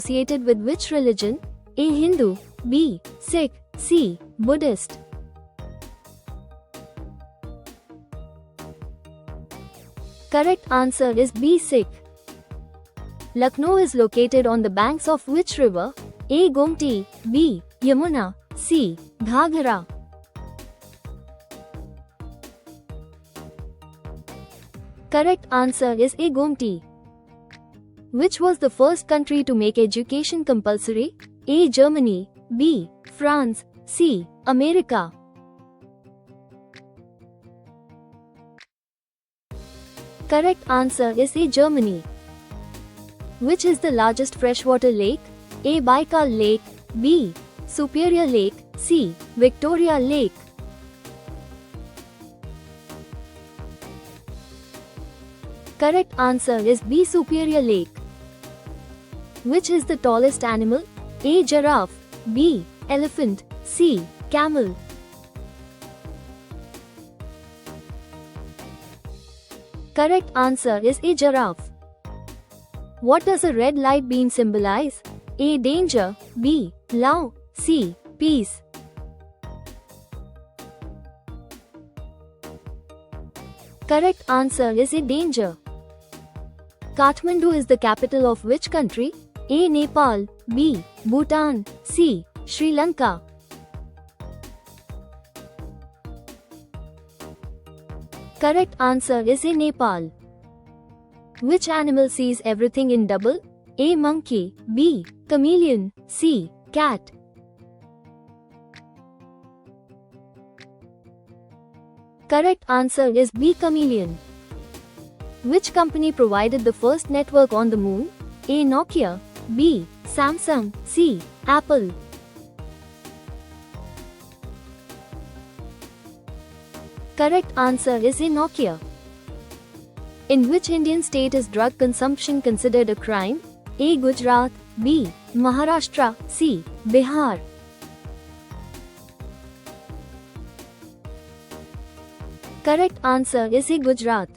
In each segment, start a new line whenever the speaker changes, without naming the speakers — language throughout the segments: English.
associated with which religion? A. Hindu, B. Sikh, C. Buddhist. Correct answer is B. Sikh. Lucknow is located on the banks of which river? A. Gomti, B. Yamuna, C. Ghaghara. Correct answer is A. Gomti. Which was the first country to make education compulsory? A. Germany, B. France, C. America. Correct answer is A. Germany. Which is the largest freshwater lake? A. Baikal Lake, B. Superior Lake, C. Victoria Lake. Correct answer is B. Superior Lake. Which is the tallest animal? A. Giraffe, B. Elephant, C. Camel. Correct answer is A. Giraffe. What does a red light beam symbolize? A. Danger, B. Love, C. Peace. Correct answer is A. Danger. Kathmandu is the capital of which country? A. Nepal, B. Bhutan, C. Sri Lanka. Correct answer is A. Nepal. Which animal sees everything in double? A. Monkey, B. Chameleon, C. Cat. Correct answer is B. Chameleon. Which company provided the first network on the moon? A. Nokia, B. Samsung, C. Apple. Correct answer is A. Nokia. In which Indian state is drug consumption considered a crime? A. Gujarat, B. Maharashtra, C. Bihar. Correct answer is A. Gujarat.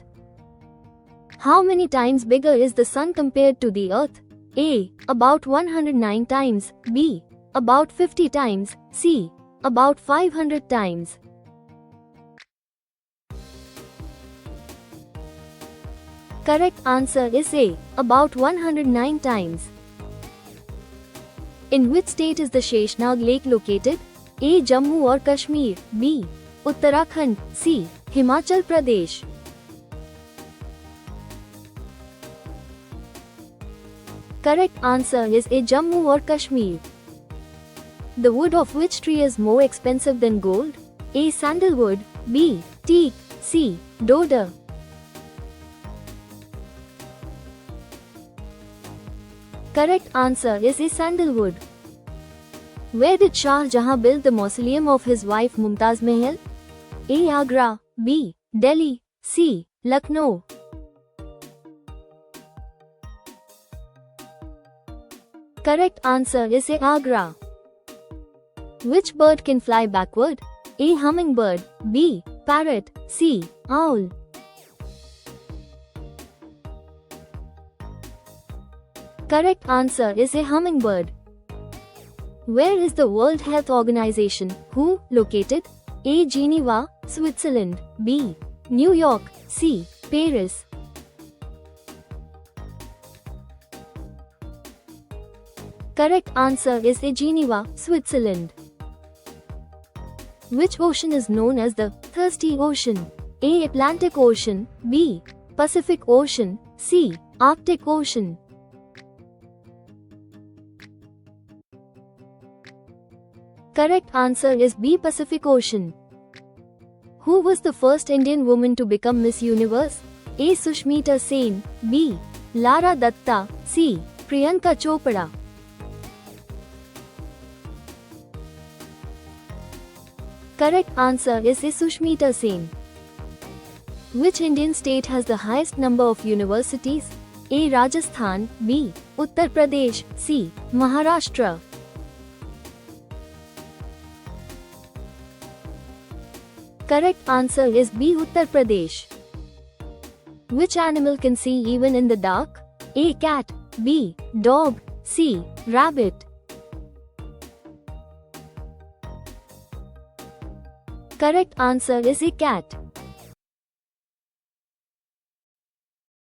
How many times bigger is the sun compared to the earth? A. About 109 times, B. About 50 times, C. About 500 times. Correct answer is A. About 109 times. In which state is the Sheshnag Lake located? A. Jammu or Kashmir, B. Uttarakhand, C. Himachal Pradesh. Correct answer is A. Jammu or Kashmir. The wood of which tree is more expensive than gold? A. Sandalwood, B. Teak, C. Deodar. Correct answer is A. Sandalwood. Where did Shah Jahan build the mausoleum of his wife Mumtaz Mahal? A. Agra, B. Delhi, C. Lucknow. Correct answer is A. Agra. Which bird can fly backward? A. Hummingbird, B. Parrot, C. Owl. Correct answer is A. Hummingbird. Where is the World Health Organization (WHO) located? A. Geneva, Switzerland, B. New York, C. Paris. Correct answer is A. Geneva, Switzerland. Which ocean is known as the Thirsty Ocean? A. Atlantic Ocean, B. Pacific Ocean, C. Arctic Ocean. Correct answer is B. Pacific Ocean. Who was the first Indian woman to become Miss Universe? A. Sushmita Sen, B. Lara Dutta, C. Priyanka Chopra. Correct answer is A. Sushmita Sen. Which Indian state has the highest number of universities? A. Rajasthan, B. Uttar Pradesh, C. Maharashtra. Correct answer is B. Uttar Pradesh. Which animal can see even in the dark? A. Cat, B. Dog, C. Rabbit. Correct answer is a cat.